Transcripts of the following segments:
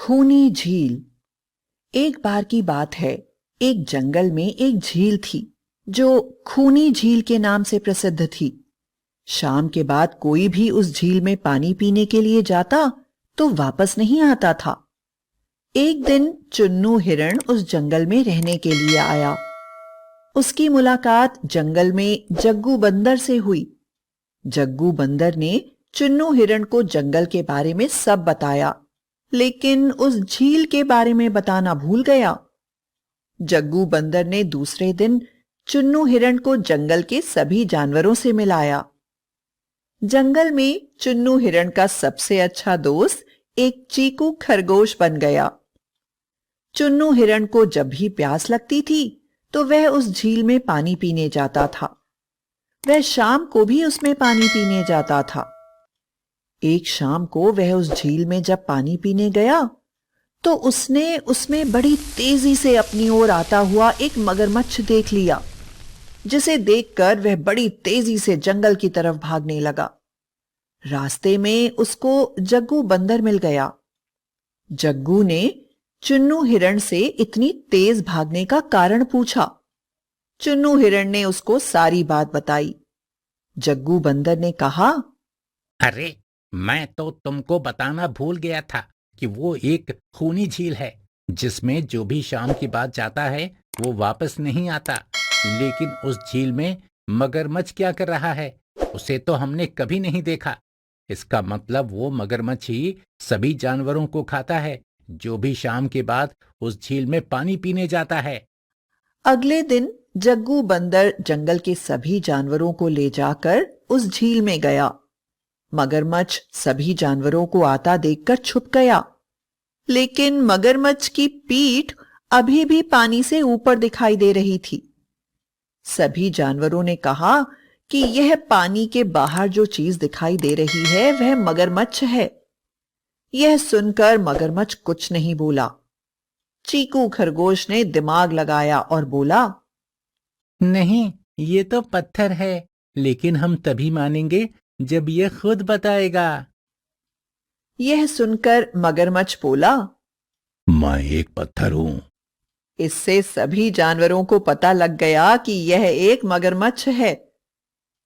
खूनी झील। एक बार की बात है, एक जंगल में एक झील थी जो खूनी झील के नाम से प्रसिद्ध थी। शाम के बाद कोई भी उस झील में पानी पीने के लिए जाता तो वापस नहीं आता था। एक दिन चुन्नू हिरण उस जंगल में रहने के लिए आया। उसकी मुलाकात जंगल में जग्गू बंदर से हुई। जग्गू बंदर ने चुन्नू हिरण को जंगल के बारे में सब बताया, लेकिन उस झील के बारे में बताना भूल गया। जग्गू बंदर ने दूसरे दिन चुन्नू हिरण को जंगल के सभी जानवरों से मिलाया। जंगल में चुन्नू हिरण का सबसे अच्छा दोस्त एक चीकू खरगोश बन गया। चुन्नू हिरण को जब भी प्यास लगती थी तो वह उस झील में पानी पीने जाता था। वह शाम को भी उसमें पानी पीने जाता था। एक शाम को वह उस झील में जब पानी पीने गया तो उसने उसमें बड़ी तेजी से अपनी ओर आता हुआ एक मगरमच्छ देख लिया, जिसे देखकर वह बड़ी तेजी से जंगल की तरफ भागने लगा। रास्ते में उसको जग्गू बंदर मिल गया। जग्गू ने चुन्नू हिरण से इतनी तेज भागने का कारण पूछा। चुन्नू हिरण ने उसको सारी बात बताई। जग्गू बंदर ने कहा, अरे, मैं तो तुमको बताना भूल गया था कि वो एक खूनी झील है जिसमें जो भी शाम की बाद जाता है वो वापस नहीं आता। लेकिन उस झील में मगरमच्छ क्या कर रहा है, उसे तो हमने कभी नहीं देखा। इसका मतलब वो मगरमच्छ ही सभी जानवरों को खाता है जो भी शाम के बाद उस झील में पानी पीने जाता है। अगले दिन जग्गू बंदर जंगल के सभी जानवरों को ले जाकर उस झील में गया। मगरमच्छ सभी जानवरों को आता देखकर छुप गया, लेकिन मगरमच्छ की पीठ अभी भी पानी से ऊपर दिखाई दे रही थी। सभी जानवरों ने कहा कि यह पानी के बाहर जो चीज दिखाई दे रही है वह मगरमच्छ है। यह सुनकर मगरमच्छ कुछ नहीं बोला। चीकू खरगोश ने दिमाग लगाया और बोला, नहीं, ये तो पत्थर है, लेकिन हम तभी मानेंगे जब ये खुद बताएगा। यह सुनकर मगरमच्छ बोला, मैं एक पत्थर हूं। इससे सभी जानवरों को पता लग गया कि यह एक मगरमच्छ है।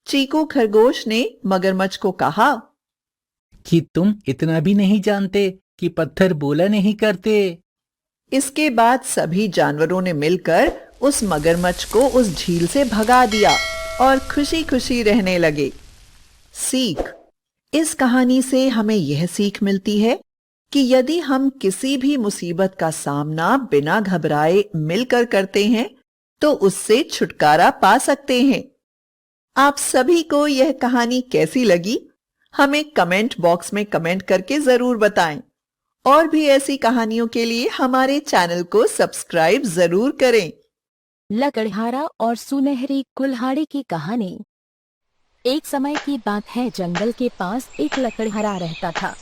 चीकू खरगोश ने मगरमच्छ को कहा कि तुम इतना भी नहीं जानते कि पत्थर बोला नहीं करते। इसके बाद सभी जानवरों ने मिलकर उस मगरमच्छ को उस झील से भगा दिया और खुशी खुशी रहने लगे। सीख। इस कहानी से हमें यह सीख मिलती है कि यदि हम किसी भी मुसीबत का सामना बिना घबराए मिलकर करते हैं तो उससे छुटकारा पा सकते हैं। आप सभी को यह कहानी कैसी लगी, हमें कमेंट बॉक्स में कमेंट करके जरूर बताएं। और भी ऐसी कहानियों के लिए हमारे चैनल को सब्सक्राइब जरूर करें। लकड़हारा और सुनहरी कुल्हाड़ी की कहानी। एक समय की बात है, जंगल के पास एक लकड़हारा रहता था।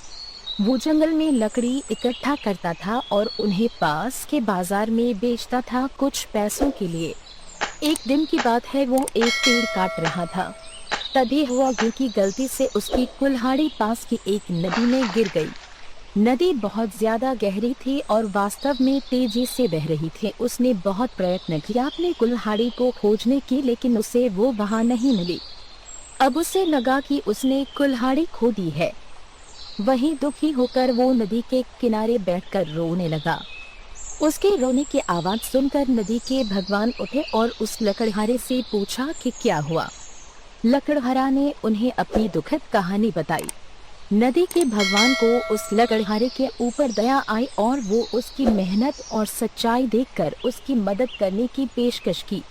वो जंगल में लकड़ी इकट्ठा करता था और उन्हें पास के बाजार में बेचता था कुछ पैसों के लिए। एक दिन की बात है, वो एक पेड़ काट रहा था। तभी हुआ कि गलती से उसकी कुल्हाड़ी पास की एक नदी में गिर गई। नदी बहुत ज्यादा गहरी थी और वास्तव में तेजी से बह रही थी। उसने बहुत प्रयत्न किया अपनी कुल्हाड़ी को खोजने की, लेकिन उसे वो वहां नहीं मिली। अब उसे लगा कि उसने कुल्हाड़ी खो दी है। वहीं दुखी होकर वो नदी के किनारे बैठकर रोने लगा। उसके रोने की आवाज सुनकर नदी के भगवान उठे और उस लकड़हारे से पूछा कि क्या हुआ। लकड़हारा ने उन्हें अपनी दुखद कहानी बताई। नदी के भगवान को उस लकड़हारे के ऊपर दया आई और वो उसकी मेहनत और सच्चाई देखकर उसकी मदद करने की पेशकश की।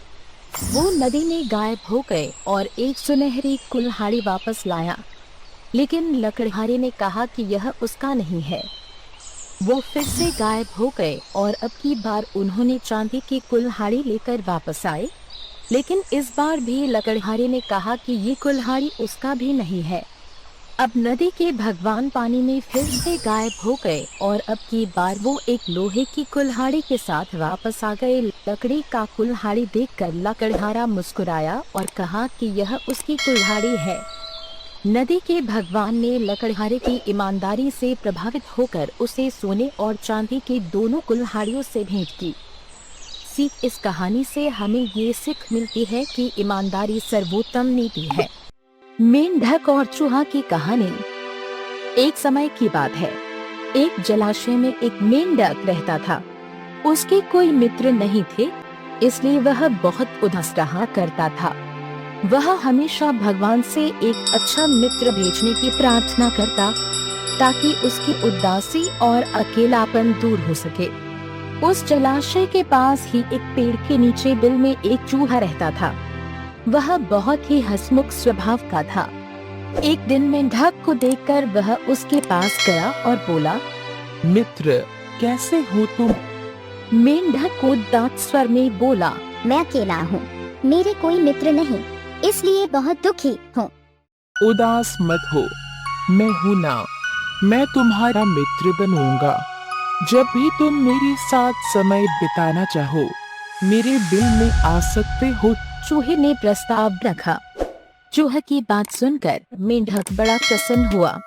वो नदी में गायब हो गए और एक सुनहरी कुल्हाड़ी वापस लाया, लेकिन लकड़हारे ने कहा कि यह उसका नहीं है। वो फिर से गायब हो गए और अब की बार उन्होंने चांदी की कुल्हाड़ी लेकर वापस आए, लेकिन इस बार भी लकड़हारे ने कहा कि ये कुल्हाड़ी उसका भी नहीं है। अब नदी के भगवान पानी में फिर से गायब हो गए और अब की बार वो एक लोहे की कुल्हाड़ी के साथ वापस आ गए। लकड़ी का कुल्हाड़ी देखकर लकड़हारा मुस्कुराया और कहा कि यह उसकी कुल्हाड़ी है। नदी के भगवान ने लकड़हारे की ईमानदारी से प्रभावित होकर उसे सोने और चांदी के दोनों कुल्हाड़ियों से भेंट की। सीख इस कहानी से हमें ये सीख मिलती है कि ईमानदारी सर्वोत्तम नीति है। मेंढक और चूहा की कहानी। एक समय की बात है, एक जलाशय में एक मेंढक रहता था। उसके कोई मित्र नहीं थे, इसलिए वह बहुत उदास रहा करता था। वह हमेशा भगवान से एक अच्छा मित्र भेजने की प्रार्थना करता, ताकि उसकी उदासी और अकेलापन दूर हो सके। उस जलाशय के पास ही एक पेड़ के नीचे बिल में एक चूहा रहता था। वह बहुत ही हंसमुख स्वभाव का था। एक दिन मेंढक को देखकर वह उसके पास गया और बोला, मित्र, कैसे हो तुम? मेंढक को दांत स्वर में बोला, मैं अकेला हूँ, मेरे कोई मित्र नहीं, इसलिए बहुत दुखी हूँ। उदास मत हो, मैं हूँ ना, मैं तुम्हारा मित्र बनूंगा। जब भी तुम मेरे साथ समय बिताना चाहो, मेरे बिल में आ सकते हो। चूहे ने प्रस्ताव रखा। चूहे की बात सुनकर मेंढक बड़ा प्रसन्न हुआ।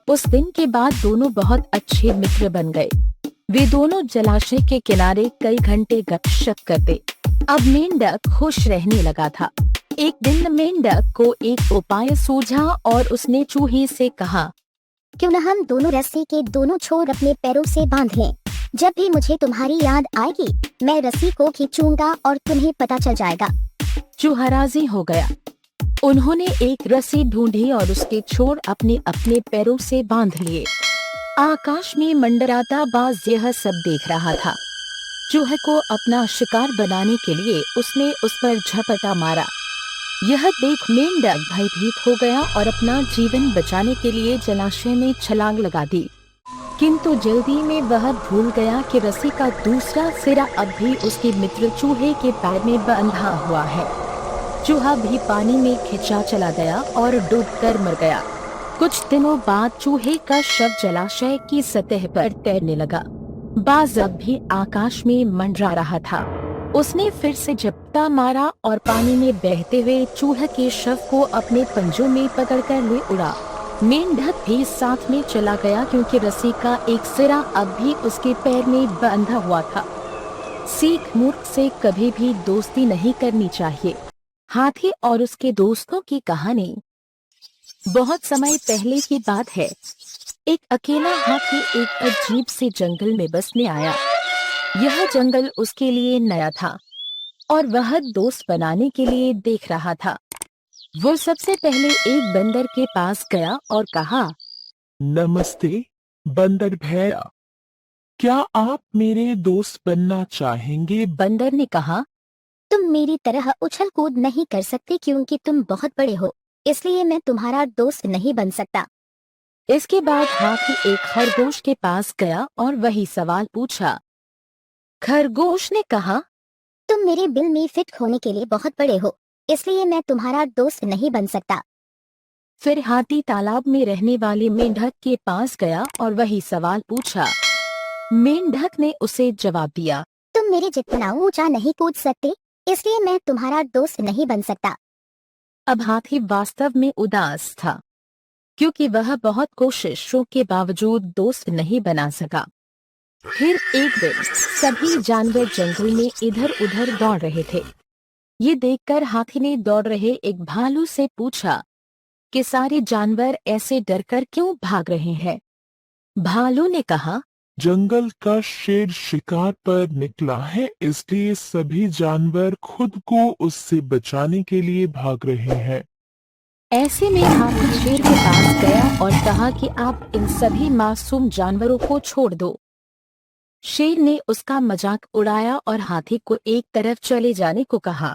उस दिन के बाद दोनों बहुत अच्छे मित्र बन गए। वे दोनों जलाशय के किनारे कई घंटे गपशप करते। अब मेंढक खुश रहने लगा था। एक दिन मेंढक को एक उपाय सूझा और उसने चूहे से कहा, क्यों न हम दोनों रस्सी के दोनों छोर अपने पैरों से बांध लें। जब भी मुझे तुम्हारी याद आएगी, मैं रस्सी को खींचूंगा और तुम्हें पता चल जाएगा। चूहा राजी हो गया। उन्होंने एक रस्सी ढूंढी और उसके छोर अपने अपने पैरों से बांध लिए। आकाश में मंडराता बाज यह सब देख रहा था। चूहे को अपना शिकार बनाने के लिए उसने उस पर झपटा मारा। यह देख मेंढक भयभीत हो गया और अपना जीवन बचाने के लिए जलाशय में छलांग लगा दी। किंतु जल्दी में वह भूल गया कि रस्सी का दूसरा सिरा अब भी उसके मित्र चूहे के पैर में बंधा हुआ है। चूहा भी पानी में खिंचा चला गया और डूबकर मर गया। कुछ दिनों बाद चूहे का शव जलाशय की सतह पर तैरने लगा। बाज अब भी आकाश में मंडरा रहा था। उसने फिर से झपटा मारा और पानी में बहते हुए चूहे के शव को अपने पंजों में पकड़कर ले उड़ा। मेंढक भी साथ में चला गया, क्योंकि रस्सी का एक सिरा अब भी उसके पैर में बंधा हुआ था। सीख, मूर्ख से कभी भी दोस्ती नहीं करनी चाहिए। हाथी और उसके दोस्तों की कहानी। बहुत समय पहले की बात है। एक अकेला हाथी एक अजीब से जंगल में बसने आया। यह जंगल उसके लिए नया था और वह दोस्त बनाने के लिए देख रहा था। वो सबसे पहले एक बंदर के पास गया और कहा, नमस्ते बंदर भैया, क्या आप मेरे दोस्त बनना चाहेंगे? बंदर ने कहा, तुम मेरी तरह उछल कूद नहीं कर सकते क्योंकि तुम बहुत बड़े हो, इसलिए मैं तुम्हारा दोस्त नहीं बन सकता। इसके बाद हाथी एक खरगोश के पास गया और वही सवाल पूछा। खरगोश ने कहा, तुम मेरे बिल में फिट होने के लिए बहुत बड़े हो, इसलिए मैं तुम्हारा दोस्त नहीं बन सकता। फिर हाथी तालाब में रहने वाले मेंढक के पास गया और वही सवाल पूछा। मेंढक ने उसे जवाब दिया, तुम मेरे जितना ऊंचा नहीं कूद सकते, इसलिए मैं तुम्हारा दोस्त नहीं बन सकता। अब हाथी वास्तव में उदास था, क्योंकि वह बहुत कोशिशों के बावजूद दोस्त नहीं बना सका। फिर एक दिन सभी जानवर जंगल में इधर उधर दौड़ रहे थे। ये देखकर हाथी ने दौड़ रहे एक भालू से पूछा कि सारे जानवर ऐसे डरकर क्यों भाग रहे हैं। भालू ने कहा, जंगल का शेर शिकार पर निकला है, इसलिए सभी जानवर खुद को उससे बचाने के लिए भाग रहे हैं। ऐसे में हाथी शेर के पास गया और कहा कि आप इन सभी मासूम जानवरों को छोड़ दो। शेर ने उसका मजाक उड़ाया और हाथी को एक तरफ चले जाने को कहा।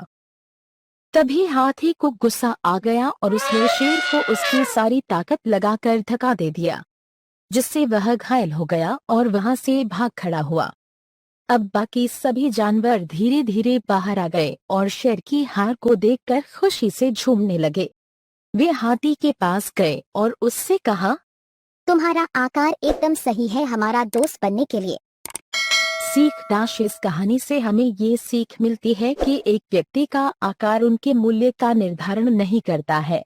तभी हाथी को गुस्सा आ गया और उसने शेर को उसकी सारी ताकत लगाकर धक्का दे दिया, जिससे वह घायल हो गया और वहां से भाग खड़ा हुआ। अब बाकी सभी जानवर धीरे धीरे बाहर आ गए और शेर की हार को देखकर खुशी से झूमने लगे। वे हाथी के पास गए और उससे कहा, तुम्हारा आकार एकदम सही है हमारा दोस्त बनने के लिए। सीख दाश इस कहानी से हमें ये सीख मिलती है कि एक व्यक्ति का आकार उनके मूल्य का निर्धारण नहीं करता है।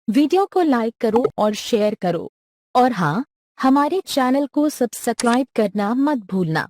वीडियो को लाइक करो और शेयर करो और हाँ, हमारे चैनल को सब्सक्राइब करना मत भूलना।